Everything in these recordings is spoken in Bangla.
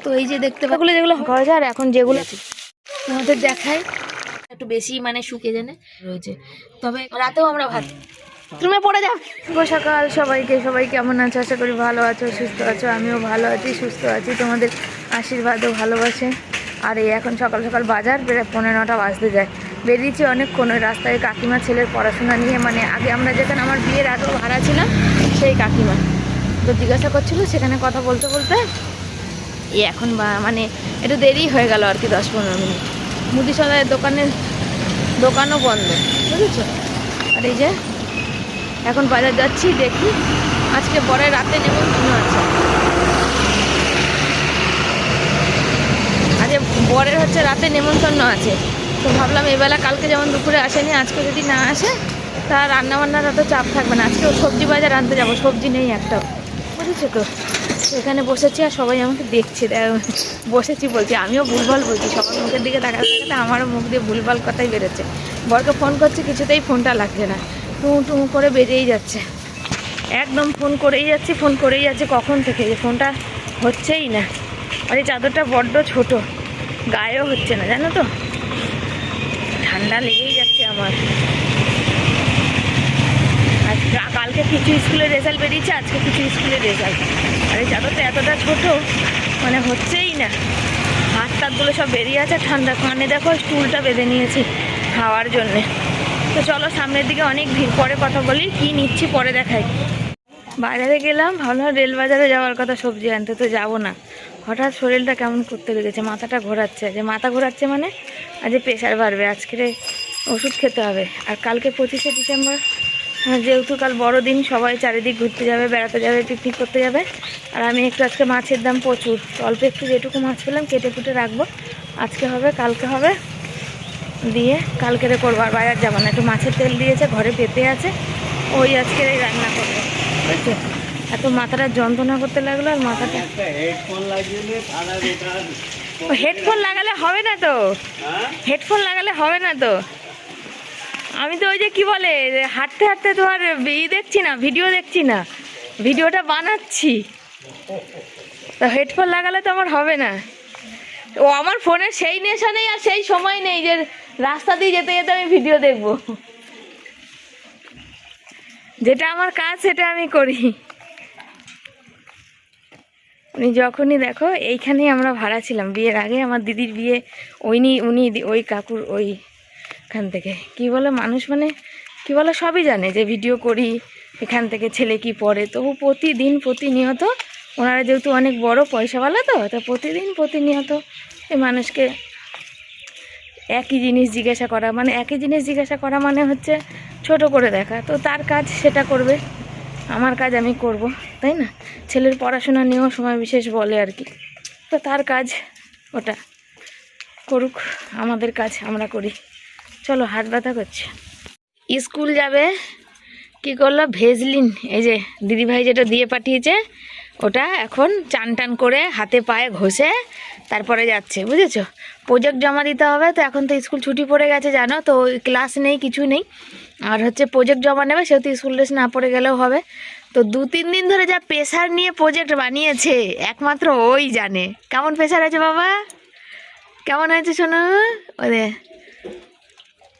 তো এই যে দেখতে পাগুলো যেগুলো হয়েছে, আর এখন যেগুলো তোমাদের দেখায় একটু বেশি মানে শুকিয়ে জানে রয়েছে, তবে রাতেও আমরা ভাত তুমি পড়ে যাও। শুভ সকাল সবাইকে, সবাই কেমন আছো? আশা করি ভালো আছো, সুস্থ আছো। আমিও ভালো আছি, সুস্থ আছি, তোমাদের আশীর্বাদও ভালোবাসে। আর এই এখন সকাল সকাল বাজার প্রায় 9:15 বাজতে যায়। বেরিয়েছি অনেকক্ষণ ওই রাস্তায় কাকিমা ছেলের পড়াশোনা নিয়ে, মানে আগে আমরা যেখানে আমার বিয়ের আগেও ভাড়া ছিলাম সেই কাকিমা তো জিজ্ঞাসা করছিল, সেখানে কথা বলতে বলতে এই এখন মানে একটু দেরি হয়ে গেল আর কি, 10-15 মিনিট। মুদি সদাইয়ের দোকানও বন্ধ, বুঝেছো? আর এই যে এখন বাজার যাচ্ছি, দেখি আজকে পরে রাতে নেমন্তন্ন আছে। আজকে বরের হচ্ছে রাতে নেমন্তন্ন আছে, তো ভাবলাম এবেলা কালকে যেমন দুপুরে আসেনি, আজকে যদি না আসে তা রান্নাবান্নার অত চাপ থাকবে না। আজকেও সবজি বাজার আনতে যাবো, সবজি নেই একটাও, বুঝেছো তো? এখানে বসেছি আর সবাই আমাকে দেখছে, বসেছি বলছি, আমিও ভুলভাল বলছি, সবার মুখের দিকে তাকাতে তাকাতে আমারও মুখ দিয়ে ভুলভাল কথাই বেরোচ্ছে। বরকে ফোন করছি, কিছুতেই ফোনটা লাগছে না, টু টু করে বেরিয়েই যাচ্ছে, একদম ফোন করেই যাচ্ছে কখন থেকে, যে ফোনটা হচ্ছেই না। আর এই চাদরটা বড্ড ছোট, গায়েও হচ্ছে না, জানো তো, ঠান্ডা লেগেই যাচ্ছে আমার। আর কালকে কিছু স্কুলের রেজাল্ট বেরিয়েছে, আজকে কিছু স্কুলের রেজাল্ট, আর এই চাদরটা এতটা ছোট মানে হচ্ছেই না। হাত টাতগুলো সব বেরিয়ে আছে, ঠান্ডা কানে দেখো স্টুলটা বেঁধে নিয়েছি খাওয়ার জন্যে। তো চলো সামনের দিকে অনেক ভিড়, পরে কথা বলি, কি নিচ্ছি পরে দেখাই। বাজারে গেলাম, ভাবলাম রেল বাজারে যাওয়ার কথা সবজি আনতে, তো যাবো না। হঠাৎ শরীরটা কেমন করতে লেগেছে, মাথাটা ঘোরাচ্ছে, যে মাথা ঘোরাচ্ছে মানে আজ প্রেশার বাড়বে, আজকের ওষুধ খেতে হবে। আর কালকে 25শে ডিসেম্বর, যেহেতু কাল বড়দিন, সবাই চারিদিক ঘুরতে যাবে, বেড়াতে যাবে, পিকনিক করতে যাবে। আর আমি একটু আজকে মাছের দাম প্রচুর, অল্প একটু যেটুকু মাছ পেলাম কেটে কুটে রাখবো, আজকে হবে কালকে হবে, দিয়ে কালকেরে করবো। আর বাজার যাবো না, একটু মাছের তেল দিয়েছে ঘরে পেতে আছে, ওই আজকের এই রান্না করবো, বুঝছো? এত মাথাটা যন্ত্রণা করতে লাগলো, আর মাথাটা হেডফোন লাগালে হবে না তো, হেডফোন লাগালে হবে না তো। আমি তো ওই যে কি বলে হাঁটতে হাঁটতে তোমার দেখছি না, ভিডিও দেখছি না, ভিডিওটা বানাচ্ছি, তো হেডফোন লাগালে তো আমার হবে না। ও আমার ফোনে সেই নেশা নেই আর সেই সময় নেই যে রাস্তা দিয়ে যেতে যেতে আমি ভিডিও দেখবো। যেটা আমার কাজ সেটা আমি করি। উনি যখনই দেখো, এইখানেই আমরা ভাড়া ছিলাম বিয়ের আগে, আমার দিদির বিয়ে উনি ওই কাকুর ওইখান থেকে, কি বলে মানুষ মানে কি বলে সবই জানে যে ভিডিও করি এখান থেকে, ছেলে কি পড়ে, তবু প্রতিনিয়ত ওনারা যেহেতু অনেক বড় পয়সাওয়ালা, তো প্রতিনিয়ত এই মানুষকে একই জিনিস জিজ্ঞাসা করা মানে হচ্ছে ছোট করে দেখা। তো তার কাজ সেটা করবে, আমার কাজ আমি করব, তাই না? ছেলের পড়াশোনা নিয়েও সময় বিশেষ বলে আর কি, তো তার কাজ ওটা করুক, আমাদের কাজ আমরা করি। চলো, হাত ব্যথা করছে। স্কুল যাবে, কি করলো, ভেজলিন, এই যে দিদিভাই যেটা দিয়ে পাঠিয়েছে, ওটা এখন চান টান করে হাতে পায়ে ঘষে তারপরে যাচ্ছে, বুঝেছো? প্রজেক্ট জমা দিতে হবে, তো এখন তো স্কুল ছুটি পড়ে গেছে জানো তো, ক্লাস নেই, কিছু নেই, আর হচ্ছে প্রজেক্ট জমা নেবে, সেহেতু স্কুল ড্রেস না পড়ে গেলেও হবে। তো 2-3 দিন ধরে যা প্রেশার নিয়ে প্রজেক্ট বানিয়েছে, একমাত্র ওই জানে কেমন প্রেশার আছে। বাবা কেমন হয়েছে শোনো, ওরে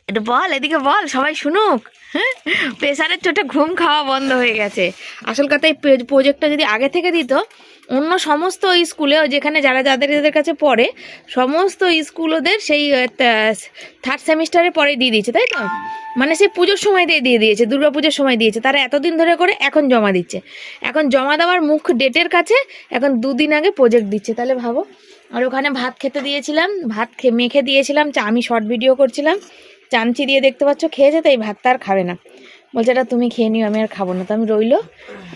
একটু বল, এদিকে বল, সবাই শুনুক। হ্যাঁ, প্রেশারের চোটে ঘুম খাওয়া বন্ধ হয়ে গেছে। আসল কথা, এই প্রজেক্টটা যদি আগে থেকে দিত, অন্য সমস্ত স্কুলে যেখানে যাদের কাছে পড়ে, সমস্ত স্কুল ওদের সেই 3rd সেমিস্টারের পরে দিয়ে দিয়েছে, তাই তো? মানে সেই পুজোর সময় দিয়ে দিয়েছে, দুর্গা পুজোর সময় দিয়েছে, তারা এতদিন ধরে করে এখন জমা দিচ্ছে। এখন জমা দেওয়ার মুখ ডেটের কাছে এখন 2 দিন আগে প্রজেক্ট দিচ্ছে, তাহলে ভাবো। আর ওখানে ভাত খেতে দিয়েছিলাম, মেখে দিয়েছিলাম, আমি শর্ট ভিডিও করছিলাম, চামচি দিয়ে দেখতে পাচ্ছ খেয়েছে, তো এই ভাতটা আর খাবে না, বলছে এটা তুমি খেয়ে নিও, আমি আর খাবো না। তো আমি রইলো,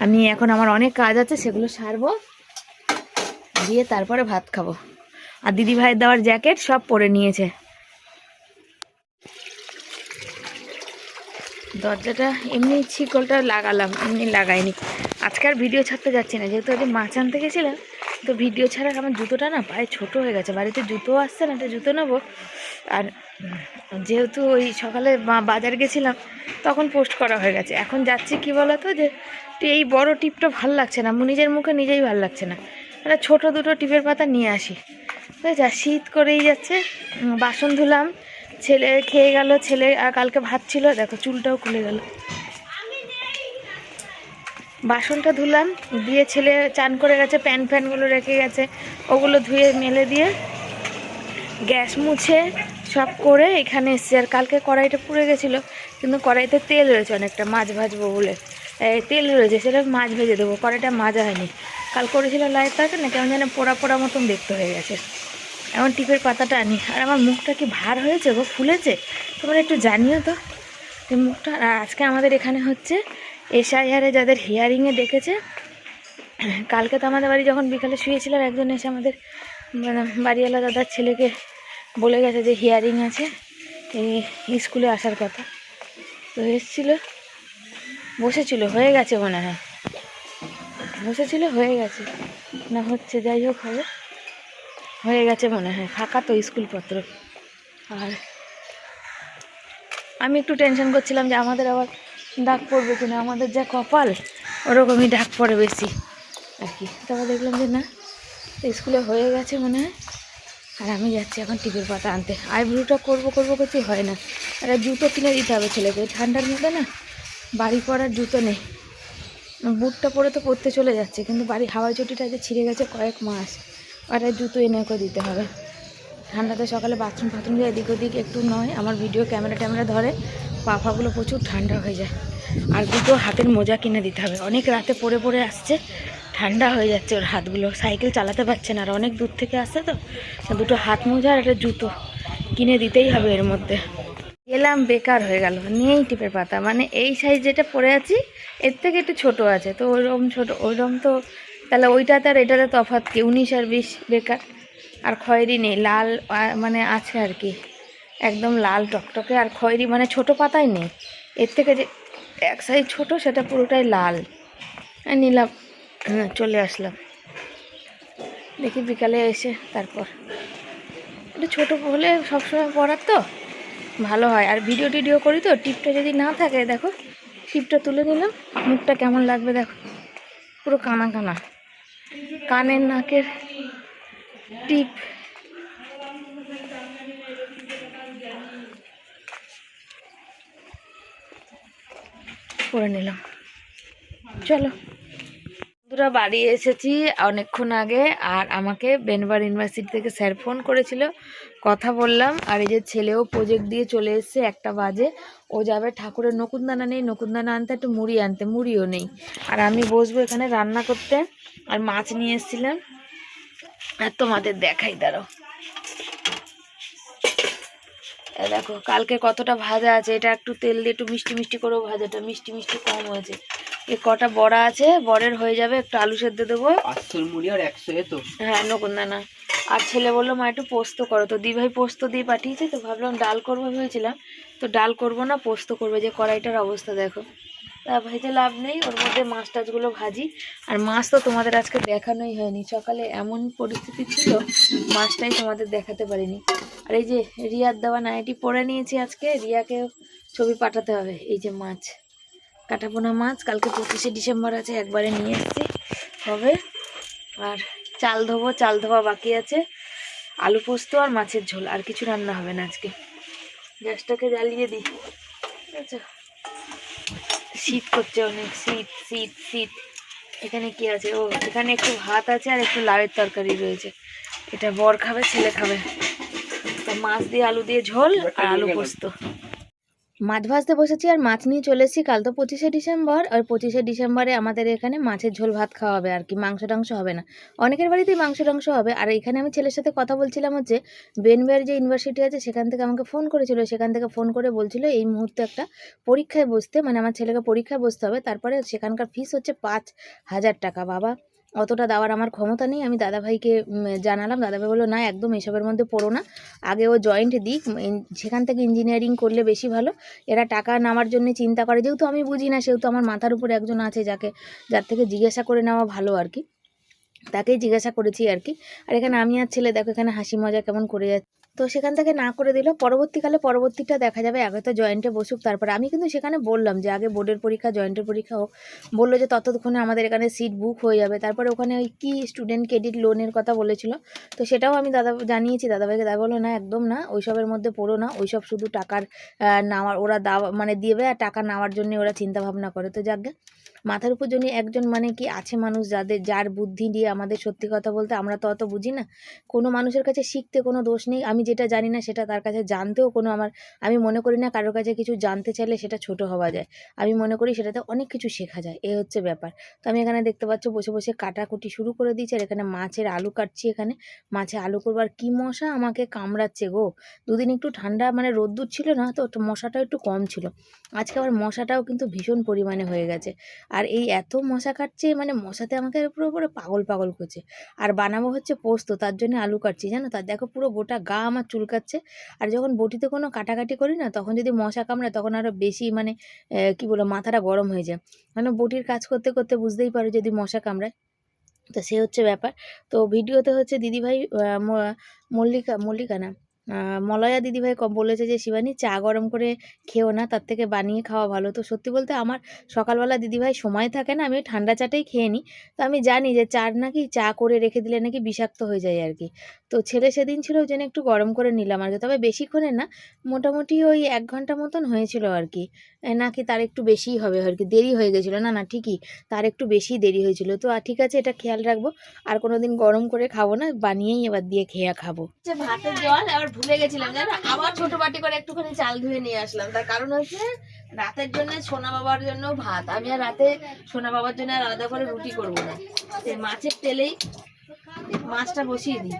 আমি এখন আমার অনেক কাজ আছে, সেগুলো সারবো, দিয়ে তারপরে ভাত খাবো। আর দিদি ভাইয়ের দেওয়ার জ্যাকেট সব পরে নিয়েছে। দরজাটা এমনি শিকলটা লাগালাম, এমনি লাগাইনি। আজকে আর ভিডিও ছাড়তে যাচ্ছি না, যেহেতু আজকে মাছ আনতে গেছিলাম, তো ভিডিও ছাড়ার আমার জুতোটা না পায়ে ছোট হয়ে গেছে, বাড়িতে জুতো আসছে না, তো জুতো নেবো। আর যেহেতু ওই সকালে বাজার গেছিলাম, তখন পোস্ট করা হয়ে গেছে। এখন যাচ্ছি কি বলতো, যে এই বড় টিপটা ভাল লাগছে না, নিজের মুখে নিজেই ভাল লাগছে না, একটা ছোটো দুটো টিপের পাতা নিয়ে আসি, বুঝেছ? শীত করেই যাচ্ছে। বাসন ধুলাম, ছেলে খেয়ে গেল, ছেলে আর কালকে ভাত ছিল, দেখো চুলটাও খুলে গেল। বাসনটা ধুলাম, দিয়ে ছেলে চান করে গেছে, প্যানগুলো রেখে গেছে, ওগুলো ধুয়ে মেলে দিয়ে গ্যাস মুছে সব করে এখানে এসছি। আর কালকে কড়াইটা পুড়ে গেছিলো, কিন্তু কড়াইতে তেল রয়েছে অনেকটা, মাছ ভাজবো বলে তেল রয়েছে, সেটা মাছ ভেজে দেবো। কড়াইটা মাজা হয়নি, কাল করেছিল লাইট থাকে না, কেমন যেন পোড়া পোড়া মতন দেখতে হয়ে গেছে। এমন টিপের পাতাটা আনি। আর আমার মুখটা কি ভার হয়েছে গো, ফুলেছে? তোমরা একটু জানিও তো এই মুখটা। আর আজকে আমাদের এখানে হচ্ছে SIR যাদের হিয়ারিংয়ে ডেকেছে। কালকে তো আমাদের বাড়ি যখন বিকালে শুয়েছিলাম, একজন এসে আমাদের বাড়িওয়ালা দাদার ছেলেকে বলে গেছে যে হিয়ারিং আছে, এই স্কুলে আসার কথা। তো এসেছিল, বসেছিল, হয়ে গেছে মনে হয়, বসেছিল হয়ে গেছে না হচ্ছে, যাই হোক হবে, হয়ে গেছে মনে হয়, ফাঁকা তো স্কুলপত্র। আর আমি একটু টেনশন করছিলাম যে আমাদের আবার ডাক পড়বে কিনা, আমাদের যা কপাল ওরকমই ডাক পড়ে বেশি আর কি। তারপর দেখলাম যে না, স্কুলে হয়ে গেছে মনে হয়। আর আমি যাচ্ছি এখন টিপের পাতা আনতে। আইব্রুটা করবো করছি, হয় না। একটা জুতো কিনে দিতে হবে ছেলেকে, ঠান্ডার মধ্যে না বাড়ি পরার জুতো নেই। বুটটা পরে তো পরতে চলে যাচ্ছে, কিন্তু বাড়ি হাওয়াই চটিটা যে ছিঁড়ে গেছে কয়েক মাস, আর জুতো এনে করে দিতে হবে। ঠান্ডাতে সকালে বাথরুম দিয়ে এদিক ওদিক একটু নয়, আমার ভিডিও ক্যামেরা ধরে, পাগুলো প্রচুর ঠান্ডা হয়ে যায়। আর দুটো হাতের মোজা কিনে দিতে হবে, অনেক রাতে পরে আসছে, ঠান্ডা হয়ে যাচ্ছে ওর হাতগুলো, সাইকেল চালাতে পারছে না, আর অনেক দূর থেকে আসছে তো। দুটো হাত মোজা আর একটা জুতো কিনে দিতেই হবে এর মধ্যে। গেলাম, বেকার হয়ে গেল, নিয়েই টিপের পাতা, মানে এই সাইজ যেটা পরে আছি এর থেকে একটু ছোট আছে, তো ওইরকম ছোটো, ওইরকম তো তাহলে ওইটাতে আর এটাতে তফাৎ কি? 19 আর 20 বেকার। আর খয়েরি নেই, লাল মানে আছে আর কি, একদম লাল টকটকে, আর খয়েরি মানে ছোট পাতাই নেই, এর থেকে যে এক সাইজ ছোট সেটা পুরোটাই লাল। নিলাম, চলে আসলাম। দেখি বিকালে এসে তারপর একটু ছোটো হলে সবসময় পরার তো ভালো হয়। আর ভিডিও করি তো, টিপটা যদি না থাকে, দেখো টিপটা তুলে নিলাম, মুখটা কেমন লাগবে দেখো, পুরো কানা কানা, কানের নাকের টিপ। করে নিলাম, চলো। বন্ধুরা বাড়ি এসেছি অনেকক্ষণ আগে, আর আমাকে বেনবার ইউনিভার্সিটি থেকে স্যার ফোন করেছিল, কথা বললাম। আর এই যে ছেলেও প্রজেক্ট দিয়ে চলে এসছে, 1টা বাজে, ও যাবে ঠাকুরের নকুনদানা নেই, নকুনদানা আনতে, একটু মুড়ি আনতে, মুড়িও নেই। আর আমি বসবো এখানে রান্না করতে। আর মাছ নিয়ে এসেছিলাম, আর তোমাদের দেখাই, দাঁড়াও, দেখো কালকে কতটা ভাজা আছে, এটা একটু তেল দিয়ে একটু মিষ্টি করেও ভাজাটা মিষ্টি কম হয়েছে। এই কটা বড়া আছে, বরের হয়ে যাবে, একটু আলু সেদ্ধ দেবো, 800 মুড়ি আর 100 তো, হ্যাঁ নকুনদানা। আর ছেলে বললো মা একটু পোস্ত করো, তো দিভাই পোস্ত দিয়ে পাঠিয়েছে, তো ভাবলাম ডাল করবো ভেবেছিলাম, তো ডাল করবো না, পোস্ত করবে। যে কড়াইটার অবস্থা দেখো, তা ভেজে লাভ নেই, ওর মধ্যে মাছ টাছগুলো ভাজি। আর মাছ তো তোমাদের আজকে দেখানোই হয়নি, সকালে এমন পরিস্থিতি ছিল, মাছটাই তোমাদের দেখাতে পারিনি। আর এই যে রিয়ার দেওয়া নাইটি পরে নিয়েছি, আজকে রিয়াকে ছবি পাঠাতে হবে। এই যে মাছ, কাটাপোনা মাছ, কালকে 25শে ডিসেম্বর আছে, একবারে নিয়ে এসেছি, হবে। আর চাল ধোবো, চাল ধোয়া বাকি আছে, আলু পোস্ত আর মাছের ঝোল, আর কিছু রান্না হবে না আজকে। গ্যাসটাকে জ্বালিয়ে দিই, ঠিক আছে? শীত করছে অনেক, শীত। এখানে কি আছে? ও এখানে একটু ভাত আছে আর একটু লাউয়ের তরকারি রয়েছে, এটা বর খাবে, ছেলে খাবে। তা মাছ দিয়ে আলু দিয়ে ঝোল আর আলু পোস্ত। মাছ ভাজতে বসেছি, আর মাছ নিয়ে চলে এসেছি। কাল তো 25শে ডিসেম্বর, আর 25শে ডিসেম্বরে আমাদের এখানে মাছের ঝোল ভাত খাওয়া হবে আর কি, মাংস টাংস হবে না। অনেকের বাড়িতেই মাংস টাংস হবে। আর এখানে আমি ছেলের সাথে কথা বলছিলাম, হচ্ছে বেনওয়্যার যে ইউনিভার্সিটি আছে সেখান থেকে আমাকে ফোন করেছিল, সেখান থেকে ফোন করে বলছিল এই মুহূর্তে একটা পরীক্ষায় বসতে, মানে আমার ছেলেকে পরীক্ষায় বসতে হবে, তারপরে সেখানকার ফিস হচ্ছে 5000 টাকা। বাবা, অতটা দেওয়ার আমার ক্ষমতা নেই। আমি দাদাভাইকে জানালাম, দাদাভাই বললো না, একদম এসবের মধ্যে পড়ো না, আগে ও জয়েন্ট দিক, সেখান থেকে ইঞ্জিনিয়ারিং করলে বেশি ভালো। এরা টাকা নেওয়ার জন্য চিন্তা করে, যেহেতু আমি বুঝি না, সেহেতু আমার মাথার উপরে একজন আছে যার থেকে জিজ্ঞাসা করে নেওয়া ভালো আর কি, তাকেই জিজ্ঞাসা করেছি আর কি। আর এখানে আমি আর ছেলে দেখো এখানে হাসি মজা কেমন করে যাচ্ছে। তো সেখান থেকে না করে দিল। পরবর্তীকালে পরবর্তীটা দেখা যাবে, আগে তো জয়েন্টে বসুক তারপরে। আমি কিন্তু সেখানে বললাম যে আগে বোর্ডের পরীক্ষা জয়েন্টের পরীক্ষা হোক, বললো যে ততক্ষণে আমাদের এখানে সিট বুক হয়ে যাবে। তারপরে ওখানে ওই কি স্টুডেন্ট ক্রেডিট লোনের কথা বলেছিল, তো সেটাও আমি জানিয়েছি দাদাভাইকে। দাদা বললো না, একদম না, ওইসবের মধ্যে পড়ো না, ওইসব শুধু টাকার নেওয়ার ওরা মানে দেবে আর টাকা নেওয়ার জন্য ওরা চিন্তা ভাবনা করে। তো যাকে মাথার উপর জন্য একজন মানে কি আছে মানুষ যার বুদ্ধি দিয়ে আমাদের, সত্যি কথা বলতে আমরা তো অত বুঝি না। কোনো মানুষের কাছে শিখতে কোনো দোষ নেই, আমি যেটা জানি না সেটা তার কাছে জানতেও আমি মনে করি না কারোর কাছে কিছু জানতে চাইলে সেটা ছোট হওয়া যায়। আমি মনে করি সেটাতে অনেক কিছু শেখা যায়, এ হচ্ছে ব্যাপার। তো আমি এখানে দেখতে পাচ্ছ বসে বসে কাটাকুটি শুরু করে দিয়েছি, আর এখানে মাছের আলু কাটছি। এখানে মাছে আলু করবার কি মশা আমাকে কামড়াচ্ছে গো। দুদিন একটু ঠান্ডা মানে রোদ্দুর ছিল না, তো মশাটাও একটু কম ছিল। আজকে আবার মশাটাও কিন্তু ভীষণ পরিমাণে হয়ে গেছে। আর এই এত মশা কাটছে, মানে মশাতে আমাকে পুরো পুরো পাগল পাগল করছে। আর বানাবো হচ্ছে পোস্ত, তার জন্য আলু কাটছি জানো। তার দেখো পুরো গোটা গা আমার চুলকাচ্ছে। আর যখন বটিতে কোনো কাটাকাটি করি না, তখন যদি মশা কামড়ায় তখন আরও বেশি মানে কি বলবো, মাথাটা গরম হয়ে যায়। মানে বটির কাজ করতে করতে বুঝতেই পারো যদি মশা কামড়ায়, তো সে হচ্ছে ব্যাপার। তো ভিডিওতে হচ্ছে দিদিভাই মল্লিকা না, মলয়া দিদিভাই বলেছে যে শিবানী চা গরম করে খেও না, তার থেকে বানিয়ে খাওয়া ভালো। তো সত্যি বলতে আমার সকালবেলা দিদিভাই সময় থাকে না, আমি ঠান্ডা চাটাই খেয়ে নিই। তো আমি জানি যে চা করে রেখে দিলে নাকি বিষাক্ত হয়ে যায় আর কি। তো ছেলে সেদিন ছিল ওই জন্য একটু গরম করে নিলাম আর কি। তবে বেশিক্ষণের না, মোটামুটি ওই 1 ঘন্টা মতন হয়েছিল আর কি, নাকি তার একটু বেশিই হবে আর কি, দেরি হয়ে গেছিলো। না ঠিকই, তার একটু বেশি দেরি হয়েছিল। তো ঠিক আছে, এটা খেয়াল রাখবো, আর কোনো দিন গরম করে খাবো না, বানিয়েই এবার দিয়ে খেয়ে খাবো। যে ভাতের জল আবার ভুলে গেছিলাম জানো, আবার ছোট বাটি করে একটুখানি চাল ধুয়ে নিয়ে আসলাম। তার কারণ হচ্ছে রাতের জন্য সোনা বাবার জন্য ভাত, আমি আর রাতে সোনা বাবার জন্য আর আলাদা করে রুটি করবো না। মাছের তেলেই মাছটা বসিয়ে দিই,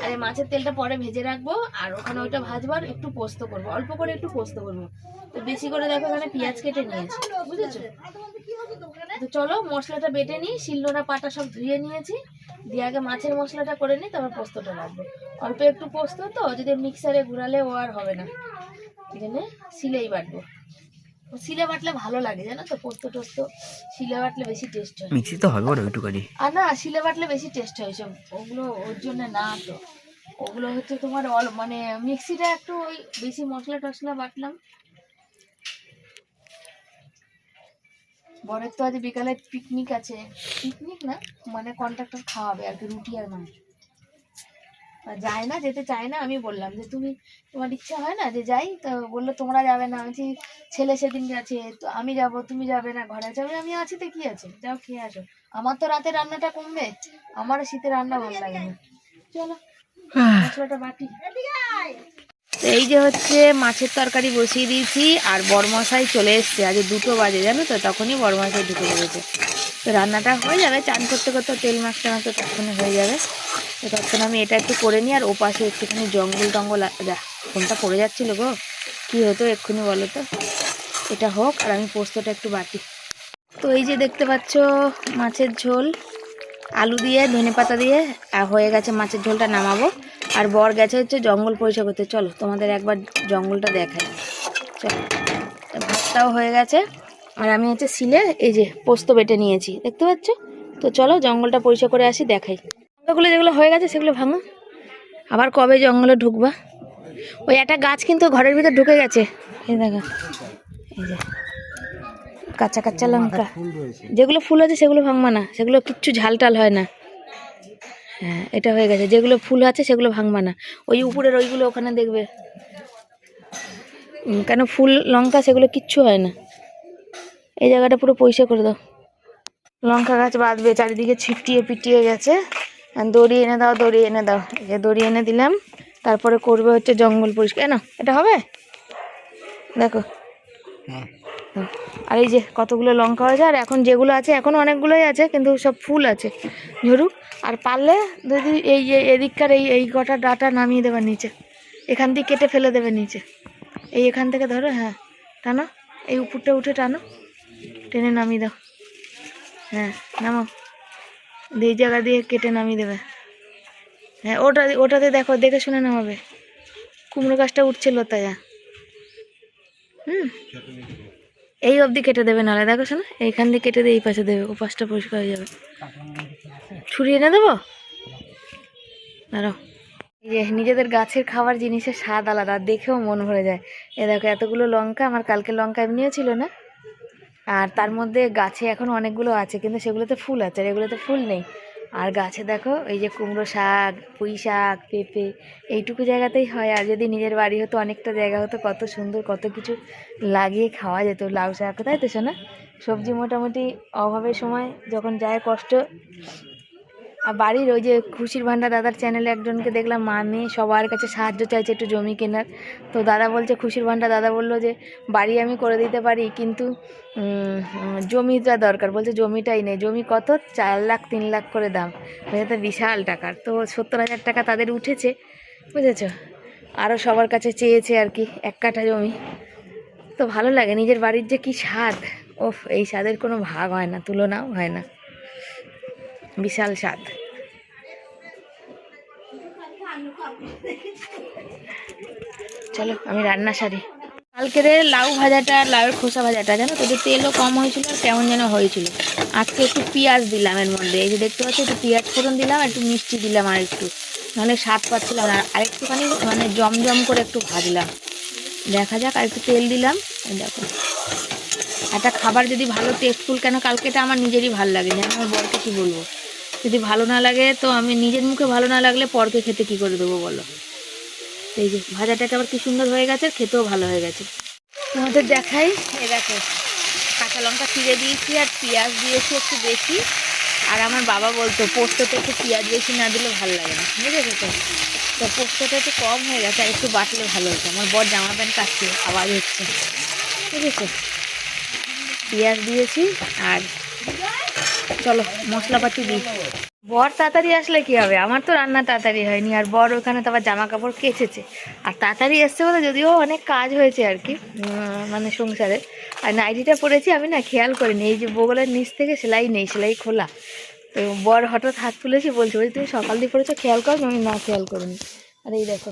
আর এই মাছের তেলটা পরে ভেজে রাখবো। আর ওখানে ওইটা ভাজবার একটু পোস্ত করবো, অল্প করে একটু পোস্ত করবো। তো বেশি করে দেখো এখানে পেঁয়াজ কেটে নিয়েছি, বুঝেছো। তো চলো মশলাটা বেটে নিই, শিলনোড়া পাটা সব ধুয়ে নিয়েছি, দিয়ে আগে মাছের মশলাটা করে নিই, তারপর পোস্তটা রাখবো। অল্প একটু পোস্ত তো, যদি মিক্সারে ঘুরালে ও আর হবে না, এই জন্য শিলেই বাটবো। শিলে বাটলে ভালো লাগে জানো তো, পোস্ত টোস্ত শিলে বাটলে বেশি টেস্ট হয়। মিক্সি তো হবে ওটা ওইটুকানি, আর না শিলে বাটলে বেশি টেস্ট হয় সব, ওগুলো ওর জন্য না। তো ওগুলো হচ্ছে তোমার মানে মিক্সিটা একটু ওই বেশি মশলা টশলা বাটলাম। বরের তো আজ বিকালে পিকনিক আছে, পিকনিক না মানে কন্ট্রাক্টর খাওয়াবে আর কি, রুটি আর মাংস। যায় না, যেতে চায় না। আমি বললাম যে তোমার ইচ্ছা হয় না যে যাই, তো বললো তোমরা যাবে না। আমি ছেলে সেদিন গেছে, তো আমি যাব, তুমি যাবে না, ঘরে যাবে, আমি আছি তো কি আছে, যাও খেয়ে আসো। আমার তো রাতে রান্নাটা কমবে, আমার শীতে রান্না ভালো লাগে না। চলো মশলাটা বাটি। এই যে হচ্ছে মাছের তরকারি বসিয়ে দিয়েছি, আর বরমশাই চলে এসছে, আজ 2টো বাজে জানো তো, তখনই বরমশাই ঢুকে পড়েছে। তো রান্নাটা হয়ে যাবে, চান করতে করতে তেল মাখতে মাখতে তখনই হয়ে যাবে। তো তখন আমি এটা একটু করে নিই। আর ওপাশে একটুখানি জঙ্গল টঙ্গল, ফোনটা পড়ে যাচ্ছিলো গো, কী হতো এক্ষুনি বলো তো। এটা হোক, আর আমি পোস্তটা একটু বাটি। তো এই যে দেখতে পাচ্ছ মাছের ঝোল আলু দিয়ে ধনেপাতা দিয়ে হয়ে গেছে, মাছের ঝোলটা নামাবো। আর বর গেছে হচ্ছে জঙ্গল পরিষ্কার করতে, চলো তোমাদের একবার জঙ্গলটা দেখাই। চলো, ভাতটাও হয়ে গেছে, আর আমি হচ্ছে শিলে এই যে পোস্ত বেটে নিয়েছি, দেখতে পাচ্ছ। তো চলো জঙ্গলটা পরিষ্কার করে আসি, দেখাই। লঙ্কাগুলো যেগুলো হয়ে গেছে সেগুলো ভাঙো, আবার কবে জঙ্গলে ঢুকবা। ওই একটা গাছ কিন্তু ঘরের ভিতর ঢুকে গেছে, এই দেখো, এই যে কাঁচা কাঁচা লঙ্কা, যেগুলো ফুল আছে সেগুলো ভাঙবা না, সেগুলো কিচ্ছু ঝাল টাল হয় না। হ্যাঁ এটা হয়ে গেছে, যেগুলো ফুল আছে সেগুলো ভাঙবা না, ওই উপরের ওইগুলো ওখানে দেখবে, কেন ফুল লঙ্কা সেগুলো কিচ্ছু হয় না। এই জায়গাটা পুরো পরিষ্কার করে দাও। লঙ্কা গাছ বাঁধবে, চারিদিকে ছিটিয়ে পিটিয়ে গেছে। দড়ি এনে দাও, দড়ি এনে দাও, এই দড়ি এনে দিলাম। তারপরে করবে হচ্ছে জঙ্গল পরিষ্কার। না এটা হবে, দেখো। আর এই যে কতগুলো লঙ্কা হয়েছে, আর এখন যেগুলো আছে এখনও অনেকগুলোই আছে, কিন্তু সব ফুল আছে, ঝরুক। আর পারলে যদি এই এদিককার এই কটা ডাটা নামিয়ে দেবে নিচে, এখান দিয়ে কেটে ফেলে দেবে নিচে, এখান থেকে ধরো, হ্যাঁ টানো, এই উপরটা উঠে টানো, টেনে নামিয়ে দাও। হ্যাঁ নামো, এই জায়গা দিয়ে কেটে নামিয়ে দেবে। হ্যাঁ ওটাতে দেখো, দেখে শুনে নামাবে। কুমড়ো গাছটা উঠছিল তাই। এই অবধি কেটে দেবে, নাহলে দেখো শোনো, এইখান দিয়ে কেটে দিয়ে এই পাশে দেবে, ও পাশটা পরিষ্কার হয়ে যাবে। ছুরি এনে দেবো, দাঁড়াও। এই যে নিজেদের গাছের খাবার জিনিসের স্বাদ আলাদা, দেখেও মন ভরে যায়। এ দেখো এতগুলো লঙ্কা, আমার কালকে লঙ্কা এমনিও ছিল না, আর তার মধ্যে গাছে এখন অনেকগুলো আছে, কিন্তু সেগুলোতে ফুল আছে আর এগুলোতে ফুল নেই। আর গাছে দেখো এই যে কুমড়ো শাক, পুঁই শাক, পেঁপে, এইটুকু জায়গাতেই হয়। আর যদি নিজের বাড়ি হতো, অনেকটা জায়গা হতো, কত সুন্দর কত কিছু লাগিয়ে খাওয়া যেত। লাউ শাক, তাই তো শোনা? সবজি মোটামুটি অভাবের সময় যখন যায় কষ্ট। আর বাড়ির ওই যে খুশির ভান্ডার দাদার চ্যানেলে একজনকে দেখলাম, মা মেয়ে সবার কাছে সাহায্য চাইছে একটু জমি কেনার। তো দাদা বলছে, খুশির ভান্ডার দাদা বললো যে বাড়ি আমি করে দিতে পারি, কিন্তু জমিটা দরকার। বলছে জমিটাই নেই। জমি কত? 4 লাখ 3 লাখ করে দাম, তো বিশাল টাকার। তো 70,000 টাকা তাদের উঠেছে, বুঝেছ? আরও সবার কাছে চেয়েছে আর কি 1 কাঠা জমি। তো ভালো লাগে, নিজের বাড়ির যে কি স্বাদ, ওফ, এই স্বাদের কোনো ভাগ হয় না, তুলনাও হয় না, বিশাল স্বাদ। চলো আমি রান্না সারি। কালকের লাউ ভাজাটা, লাউয়ের খোসা ভাজাটা জানো তো, তেলও কম হয়েছিল আর কেমন যেন হয়েছিল। আজকে একটু পেঁয়াজ দিলাম এর মধ্যে, এই যে দেখতে পাচ্ছি একটু পেঁয়াজ ফোড়ন দিলাম, একটু মিষ্টি দিলাম আর একটু, নাহলে স্বাদ পাচ্ছিলাম না। আর একটুখানি মানে জমজম করে একটু ভাজলাম, দেখা যাক। আর একটু তেল দিলাম। দেখো একটা খাবার যদি ভালো টেস্টফুল, কেন কালকেটা আমার নিজেরই ভালো লাগেনি, আমার বরকে কী বলবো? যদি ভালো না লাগে তো আমি নিজের মুখে ভালো না লাগলে পরকে খেতে কী করে দেবো বলো? এই যে ভাজাটাকে আবার কি সুন্দর হয়ে গেছে, খেতেও ভালো হয়ে গেছে। তোমাদের দেখাই, এই দেখো কাঁচা লঙ্কা চিড়ে দিয়েছি আর পেঁয়াজ দিয়েছি একটু বেশি। আর আমার বাবা বলতো পোস্ততে একটু পেঁয়াজ বেশি না দিলে ভালো লাগে না, বুঝেছো তো? তো পোস্তটা একটু কম হয়ে গেছে, আর একটু বাটলে ভালো হতো। আমার বর জামা প্যান্ট কাটছে, আওয়াজ হচ্ছে, বুঝেছো? পেঁয়াজ দিয়েছি। আর চলো মশলাপাতি দিই। বর তাড়াতাড়ি আসলে কি হবে, আমার তো রান্না তাড়াতাড়ি হয়নি, আর বর ওখানে তো আবার জামা কাপড় কেচেছে। আর তাড়াতাড়ি এসছে বলে যদিও অনেক কাজ হয়েছে আর কি, মানে সংসারে। আর নাইটিটা পরেছি আমি না খেয়াল করিনি, এই যে বগলের নিচ থেকে সেলাই নেই, সেলাই খোলা। তো বর হঠাৎ হাত তুলেছি, বলছে বলছি তুমি সকাল দিয়ে পড়েছো, খেয়াল করো। আমি না খেয়াল করিনি। আর এই দেখো,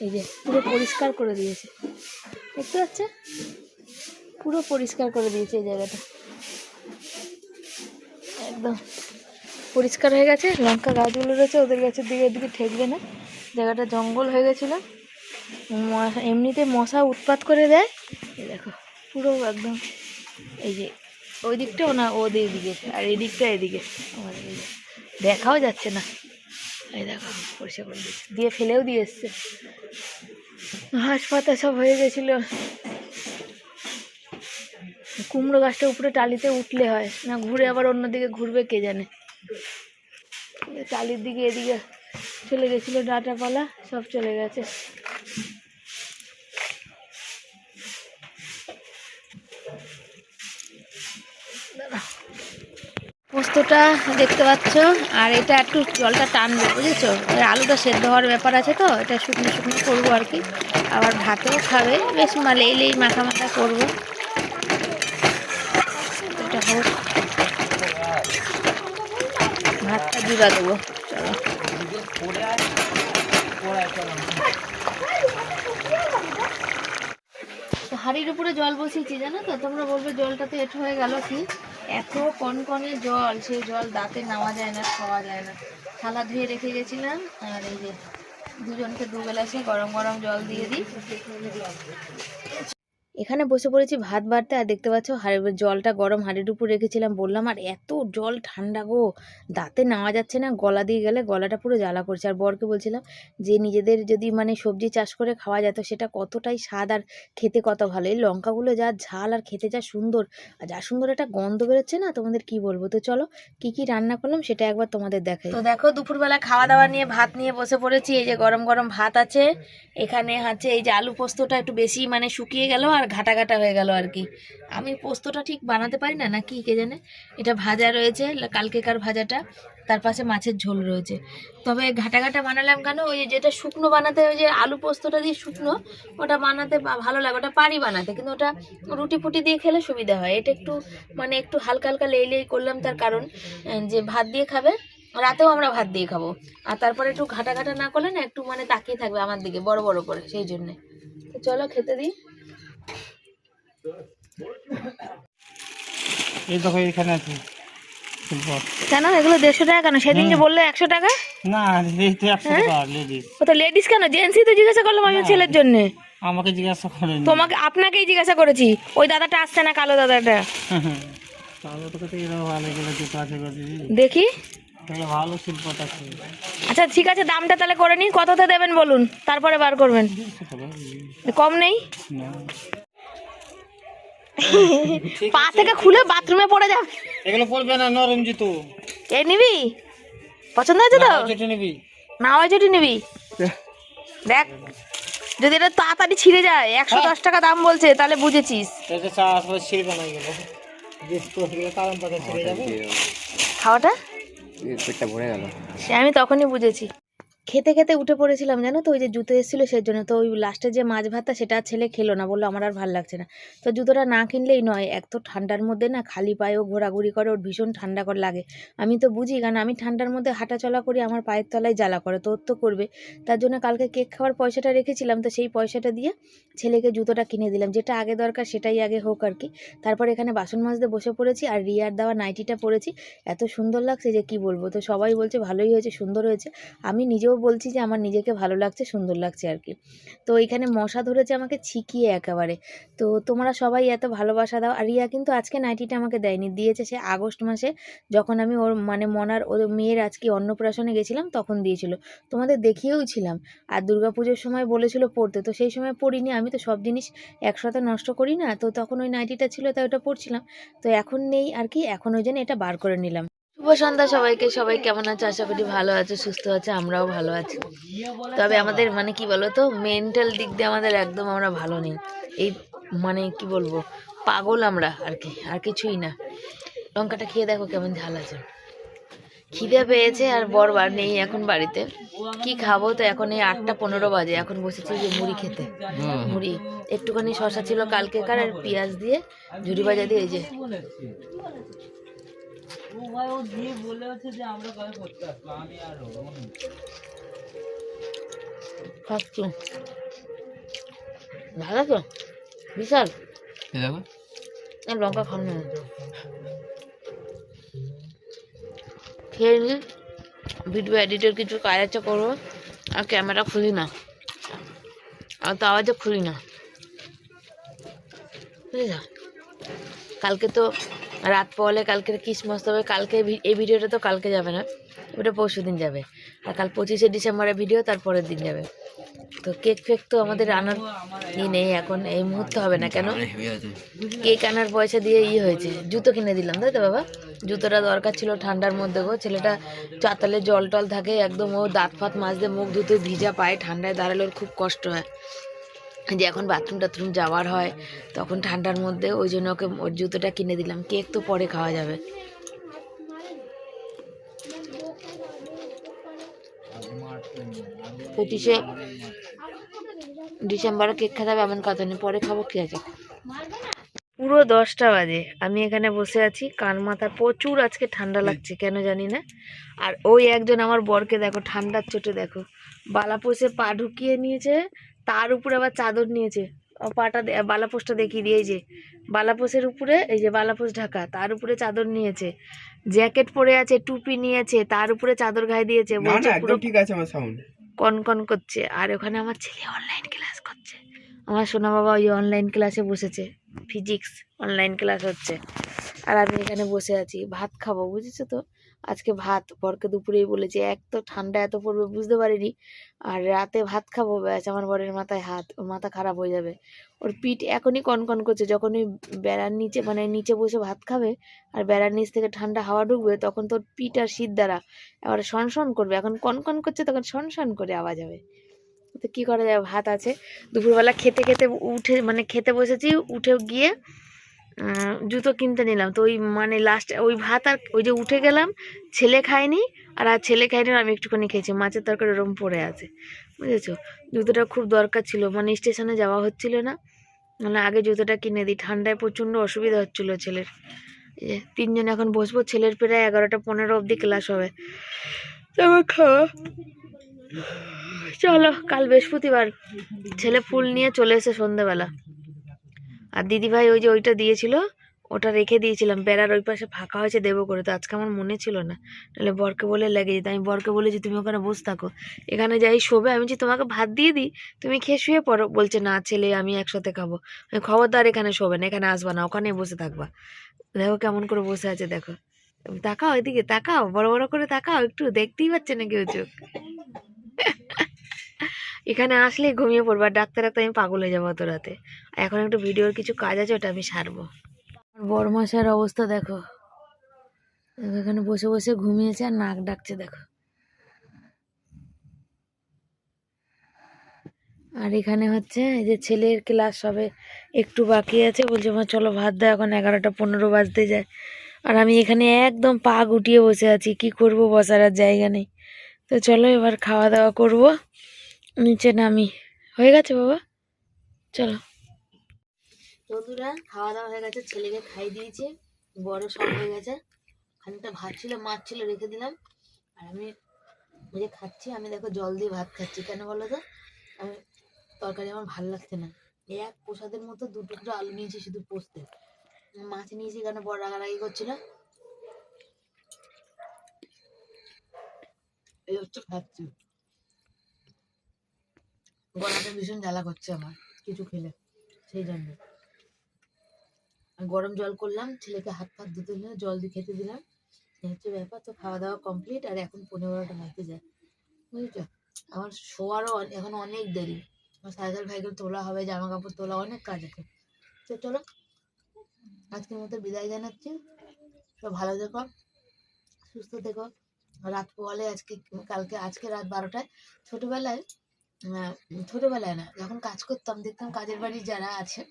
এই যে পুরো পরিষ্কার করে দিয়েছে, দেখতে পাচ্ছে? পুরো পরিষ্কার করে দিয়েছে এই জায়গাটা, একদম পরিষ্কার হয়ে গেছে। লঙ্কা গাছগুলো রয়েছে, ওদের গাছের দিকে এদিকে ঠেকবে না, জায়গাটা জঙ্গল হয়ে গেছিলো। এমনিতে মশা উৎপাত করে দেয়। এই দেখো পুরো একদম, এই যে ওই দিকটাও না, ওদের দিকে, আর এই দিকটা এদিকে আমার দেখাও যাচ্ছে না। এই দেখো পরিষ্কার করে দিয়েছে, দিয়ে ফেলেও দিয়ে এসছে। ঘাস পাতা সব হয়ে গেছিলো। কুমড়ো গাছটা উপরে টালিতে উঠলে হয় না, ঘুরে আবার অন্যদিকে ঘুরবে কে জানে। টালির দিকে এদিকে চলে গেছিলো, ডাঁটাপালা সব চলে গেছে। পোস্তটা দেখতে পাচ্ছ, আর এটা একটু জলটা টানবে, বুঝেছো? আলুটা সেদ্ধ হওয়ার ব্যাপার আছে, তো এটা শুকনো শুকনো করবো আর কি। আবার ভাতেও খাবে, বেশ লেই মাখা মাখা করবো। এটা হোক, ভাতটা জুড়া দেবো। চলো হাঁড়ির উপরে জল বসিয়েছি, জানো তো? তোমরা বলবে জলটাতে এঁটো হয়ে গেল কি? এত কনকনে জল, সেই জল দাঁতে নেওয়া যায় না, খাওয়া যায় না। থালা ধুয়ে রেখে গেছিলাম, আর এই যে দুজনকে দুবেলা সে গরম গরম জল দিয়ে দিই। এখানে বসে পড়েছি ভাত বাড়তে, আর দেখতে পাচ্ছ জলটা গরম হাঁড়ির উপর রেখেছিলাম বললাম, আর এত জল ঠান্ডা গো, দাঁতে নেওয়া যাচ্ছে না, গলা দিয়ে গেলে গলাটা পুরো জ্বালা করছে। আর বরকে বলছিলাম যে নিজেদের যদি মানে সবজি চাষ করে খাওয়া যেত, সেটা কতটাই স্বাদ আর খেতে কত ভালো। এই লঙ্কাগুলো যা ঝাল আর খেতে যা সুন্দর, আর যা সুন্দর একটা গন্ধ বেরোচ্ছে না, তোমাদের কি বলবো। তো চলো কি কি রান্না করলাম সেটা একবার তোমাদের দেখাই। তো দেখো দুপুরবেলা খাওয়া দাওয়া নিয়ে ভাত নিয়ে বসে পড়েছি। এই যে গরম গরম ভাত আছে, এখানে আছে এই যে আলু পোস্তটা একটু বেশি মানে শুকিয়ে গেল আর ঘাটা ঘাটা হয়ে গেল আর কি। আমি পোস্তটা ঠিক বানাতে পারি না, কি কে জানে। এটা ভাজা রয়েছে, কালকেকার ভাজাটা, তার পাশে মাছের ঝোল রয়েছে। তবে ঘাটা ঘাটা বানালাম কেন, ওই যেটা শুকনো বানাতে, ওই যে আলু পোস্তটা দিয়ে শুকনো, ওটা বানাতে ভালো লাগে, ওটা পারি বানাতে, কিন্তু ওটা রুটি ফুটি দিয়ে খেলে সুবিধা হয়। এটা একটু মানে একটু হালকা হালকা লেই করলাম, তার কারণ যে ভাত দিয়ে খাবে, রাতেও আমরা ভাত দিয়ে খাবো। আর তারপরে একটু ঘাটা ঘাটা না করলে না, একটু মানে তাকিয়ে থাকবে আমার দিকে বড় বড় করে, সেই জন্যে। তো চলো খেতে দিই। এই দেখো এখানে আছে, শিল্প। কেন এগুলো 150 টাকা কেন? সেদিন যে বললে 100 টাকা। না এইটা 100 টাকা লেডিস। ও তো লেডিস কেন, জেন্টসই তো জিজ্ঞাসা করলাম আমি ছেলের জন্য। আমাকে জিজ্ঞাসা করেন। তোমাকে আপনাকেই জিজ্ঞাসা করেছি। ওই দাদাটা আসছে না, কালো দাদাটা। তাহলে তো কত এরা ভালো এগুলো জুতো আছে গো দিদি। দেখি। তাহলে ভালো শিল্পটা আছে। আচ্ছা ঠিক আছে, দামটা তাহলে করে নিন, কততে দেবেন বলুন, তারপরে বার করবেন। কম নেই? না পা থেকে খুলে বাথরুমে পড়ে যাবে। এগুলো পড়বে না, নরম জুতো। এই নিবি? পছন্দ হয়েছে তো? জুতো নিবি না হয় চটি নিবি। দেখ যদি এটা তাড়াতাড়ি ছিঁড়ে যায়, 110 টাকা দাম বলছে, তাহলে বুঝেছিস। এটা চা আসলে ছিড়বে না এগুলো। জিনিস তো এগুলো কারণ পাতা ছিড়ে যাবে। খাওয়াটা পেটটা ভরে গেল। সে আমি তখনই বুঝেছি। খেতে খেতে উঠে পড়েছিলাম জানো তো, ওই যে জুতো এসেছিলো সেই জন্য। তো ওই লাস্টে যে মাছ ভাতটা সেটা ছেলে খেলো না, বললো আমার আর ভালো লাগছে না। তো জুতোটা না কিনলেই নয়, এক তো ঠান্ডার মধ্যে না খালি পায়েও ঘোরাঘুরি করে, ওর ভীষণ ঠান্ডা করে লাগে। আমি তো বুঝি, কারণ আমি ঠান্ডার মধ্যে হাঁটা চলা করি, আমার পায়ের তলায় জ্বালা করে, তো ওর তো করবে। তার জন্য কালকে কেক খাওয়ার পয়সাটা রেখেছিলাম, তো সেই পয়সাটা দিয়ে ছেলেকে জুতোটা কিনে দিলাম, যেটা আগে দরকার সেটাই আগে হোক আর কি। তারপর এখানে বাসন মাজতে বসে পড়েছি, আর রিয়ার দেওয়া নাইটিটা পরেছি, এত সুন্দর লাগছে যে কি বলবো। তো সবাই বলছে ভালোই হয়েছে, সুন্দর হয়েছে। আমি নিজেও বলছি যে আমার নিজেকে ভালো লাগছে, সুন্দর লাগছে আর কি। তো এখানে মশা ধরেছে আমাকে ছিকিয়ে একেবারে। তো তোমরা সবাই এত ভালোবাসা দাও। আর রিয়া কিন্তু আজকে নাইটিটা আমাকে দেয়নি, দিয়েছে সে আগস্ট মাসে, যখন আমি ওর মানে মনার ওর মেয়ের আজকে অন্নপ্রাশনে গেছিলাম তখন দিয়েছিল, তোমাদের দেখিয়েও ছিলাম। আর দুর্গাপুজোর সময় বলেছিল পড়তে, তো সেই সময় পড়িনি। আমি তো সব জিনিস একসাথে নষ্ট করি না, তো তখন ওই নাইটিটা ছিল তাই ওটা পড়ছিলাম। তো এখন নেই আর কি, এখন ওই জন্য এটা বার করে নিলাম। শুভ সন্ধ্যা সবাইকে। সবাই কেমন আছে? আশা করি ভালো আছে, সুস্থ আছে, আমরাও ভালো আছি। তবে আমাদের মানে কি বলো তো, মেন্টাল দিক দিয়ে আমাদের একদম আমরা ভালো নেই। এই মানে কি বলবো, পাগল আমরা আর কি, আর কিছুই না। লঙ্কাটা খেয়ে দেখো কেমন ঝাল আছে। খিদে পেয়েছে, আর বরবার নেই এখন বাড়িতে, কি খাবো? তো এখন এই 8টা 15 বাজে, এখন বসেছি যে মুড়ি খেতে। মুড়ি একটুখানি শশা ছিল কালকেকার, আর পেঁয়াজ দিয়ে ঝুড়ি ভাজা দিয়ে, এই যে খাচ্ছি। ভালো তো বিশাল। লঙ্কা খান না, খেয়ে নি। ভিডিও এডিটের কিছু কাজ আছে করবো, আর ক্যামেরা খুলি না, আর তো আওয়াজও খুলি না, বুঝেছ? কালকে তো রাত পড়লে কালকে ক্রিসমাস, তবে কালকে এই ভিডিওটা তো কালকে যাবে না, ওটা পরশু দিন যাবে। আর কাল 25শে ডিসেম্বরের ভিডিও তারপরের দিন যাবে। তো কেক ফেক তো আমাদের আনার নেই এখন, এই মুহূর্তে হবে না। কেন? কেক আনার পয়সা দিয়ে হয়েছে, জুতো কিনে দিলাম, তাই তো বাবা? জুতোটা দরকার ছিল ঠান্ডার মধ্যে গো, ছেলেটা চাতালে জল টল থাকে একদম, ও দাঁত ফাত মাজতে মুখ ধুতে ভিজা পায়ে ঠান্ডায় দাঁড়ালে ওর খুব কষ্ট হয়, যে এখন বাথরুম টাথরুম যাওয়ার হয় তখন ঠান্ডার মধ্যে, ওই জন্য ওকে ওর জুতোটা কিনে দিলাম। কেক তো পরে খাওয়া যাবে। পঁচিশে ডিসেম্বরে কেক খেতে হবে এমন কথা নেই, পরে খাবো, কি আছে। পুরো 10টা বাজে, আমি এখানে বসে আছি, কান মাথা প্রচুর আজকে ঠান্ডা লাগছে কেন জানি না। আর ওই একজন আমার বরকে দেখো, ঠান্ডার চোটে দেখো বালাপোষে পা ঢুকিয়ে নিয়েছে, তার উপরে আবার চাদর নিয়েছে। পাটা বালাপোষটা দেখিয়ে দিয়ে, এই যে বালাপোষের উপরে, এই যে বালাপোষ ঢাকা, তার উপরে চাদর নিয়েছে, জ্যাকেট পরে আছে, টুপি নিয়েছে, তার উপরে চাদর গায়ে দিয়েছে, বলছে পুরো ঠিক আছে আমার সাউন্ড কনকন করছে। আর ওখানে আমার ছেলে অনলাইন ক্লাস করছে, আমার সোনা বাবা ওই অনলাইন ক্লাসে বসেছে, ফিজিক্স অনলাইন ক্লাস হচ্ছে। আর আমি এখানে বসে আছি, ভাত খাবো, বুঝেছো তো? আজকে ভাত বরকে দুপুরেই বলেছি, এক তো ঠান্ডা এত পড়বে বুঝতে পারিনি, আর রাতে ভাত খাবো, ব্যাস আমার বরের মাথায় হাত, ওর মাথা খারাপ হয়ে যাবে। ওর পিঠ এখনই কনকন করছে, যখন ওই বেড়ার নিচে মানে নিচে বসে ভাত খাবে আর বেড়ার নিচ থেকে ঠান্ডা হাওয়া ঢুকবে, তখন তোর পিঠ আর শীত দ্বারা এবার শনশন করবে, এখন কনকন করছে তখন শনশন করে আওয়াজ হবে। তো কী করা যাবে, ভাত আছে। দুপুরবেলা খেতে খেতে উঠে মানে খেতে বসেছি, উঠে গিয়ে জুতো কিনতে নিলাম, তো ওই মানে লাস্ট ওই ভাত, আর ওই যে উঠে গেলাম, ছেলে খায়নি, আর ছেলে খায়নি, আমি একটুখানি খেয়েছি, মাছের তরকারি ওরকম পড়ে আছে, বুঝেছো? জুতোটা খুব দরকার ছিল, মানে স্টেশনে যাওয়া হচ্ছিল না, মানে আগে জুতোটা কিনে দিই, ঠান্ডায় প্রচণ্ড অসুবিধা হচ্ছিল ছেলের। এই যে 3 জন এখন বসবো, ছেলের প্রায় 11টা 15 অবধি ক্লাস হবে, তারপর খাওয়া। চলো, কাল বৃহস্পতিবার, ছেলে ফুল নিয়ে চলে এসে সন্ধ্যেবেলা, আর দিদিভাই ওই যে ওইটা দিয়েছিল, ওটা রেখে দিয়েছিলাম, বেড়ার ওই পাশে ফাঁকা হয়েছে দেবো করে, তো আজকে আমার মনে ছিল না, নাহলে বরকে বলে লেগে যেত। আমি বরকে বলেছি তুমি ওখানে বসে থাকো, এখানে যাই শোবে। আমি বলছি তোমাকে ভাত দিয়ে দিই, তুমি খেয়ে শুয়ে পড়ো। বলছে না ছেলে আমি একসাথে খাবো। আমি খবরদার এখানে শোবে না, এখানে আসবা না, ওখানে বসে থাকবা। দেখো কেমন করে বসে আছে দেখো, তাকাও এদিকে, তাকাও বড় বড় করে তাকাও, একটু দেখতেই পাচ্ছে না কেউ চোখ। এখানে আসলে ঘুমিয়ে পড়বো, আর ডাক্তার ডাক্তার আমি পাগল হয়ে যাবো অত রাতে। এখন একটু ভিডিওর কিছু কাজ আছে, ওটা আমি সারবো। বড় মশাইয়ের অবস্থা দেখো, এখানে বসে বসে ঘুমিয়েছে আর নাক ডাকছে দেখো। আর এখানে হচ্ছে এই যে ছেলের ক্লাস সবে একটু বাকি আছে, বলছে মা চলো ভাত দাও, এখন 11:15 বাজতে যায়। আর আমি এখানে একদম পা গুটিয়ে বসে আছি, কি করব, বসার আর জায়গা নেই। তো চলো এবার খাওয়া দাওয়া করব, নিচে নামি। হয়ে গেছে বাবা, চলো। বন্ধুরা খাওয়া দাওয়া হয়ে গেছে, ছেলেকে খাই দিয়েছি, বড় সব হয়ে গেছে। খানিকটা ভাত ছিল, মাছ ছিল, রেখে দিলাম। আর আমি এই যে খাচ্ছি, আমি দেখো জল দিয়ে ভাত খাচ্ছি, কেন বলো তো? আমি তরকারি আমার ভালো লাগছে না, এক প্রসাদের মতো 2 টুকরো আলু নিয়েছি শুধু পোস্তে, মাছ নিয়েছি কেন বড় রাগারাগি করছিল। এই হচ্ছে খাচ্ছি, গলাটা ভীষণ জ্বালা করছে আমার কিছু খেলে, সেই জন্য। আর গরম জল করলাম, ছেলেকে হাত ফাত ধুতে দিলাম, জল দিয়ে খেতে দিলাম, এই হচ্ছে ব্যাপার। তো খাওয়া দাওয়া কমপ্লিট, আর এখন 15টা বাজতে যায়, বুঝেছো? আমার শোয়ারও এখন অনেক দেরি, আমার সাইকেল ফাইকেল তোলা হবে, জামা কাপড় তোলা, অনেক কাজ আছে। তো চলো আজকের মতো বিদায় জানাচ্ছি, সব ভালো থেকো, সুস্থ থেকো। রাত পোহালে আজকে, কালকে, আজকে রাত 12টায়, ছোটবেলায় ছোটবেলায় না, যখন কাজ করতাম দেখতাম কাজের বাড়ির যারা আছে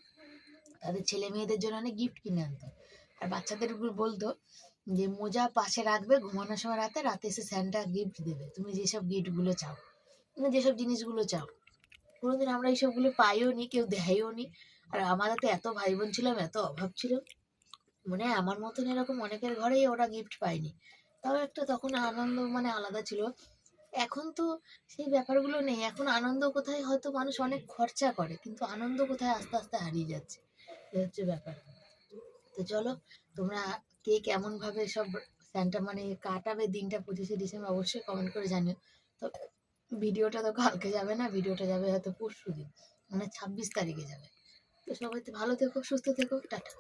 তাদের ছেলে মেয়েদের জন্য অনেক গিফট কিনে আনতো, আর বাচ্চাদের উপর বলতো যে মোজা পাশে রাখবে, ঘুমানোর সময় রাতে রাতে এসে স্যান্টা গিফট দেবে, তুমি যেসব গিফটগুলো চাও, তুমি যেসব জিনিসগুলো চাও। কোনোদিন আমরা এইসবগুলো পাইও নি, কেউ দেয়ও নি। আর আমাদের তো এত ভাই বোন ছিলাম, এত অভাব ছিল, মানে আমার মতন এরকম অনেকের ঘরেই ওরা গিফট পায়নি। তাও একটা তখন আনন্দ মানে আলাদা ছিল। এখন তো সেই ব্যাপারগুলো নেই, এখন আনন্দ কোথায়, হয়তো মানুষ অনেক খরচা করে, কিন্তু আনন্দ কোথায় আস্তে আস্তে হারিয়ে যাচ্ছে, এই হচ্ছে ব্যাপার। তো চলো, তোমরা কে কেমন ভাবে সব স্যান্টা মানে কাটাবে দিনটা 25শে ডিসেম্বর, অবশ্যই কমেন্ট করে জানিও। তো ভিডিওটা তো কালকে যাবে না, ভিডিওটা যাবে হয়তো পরশু দিন, মানে 26 তারিখে যাবে। তো সবাই তো ভালো থেকো, সুস্থ থেকো, টাটা।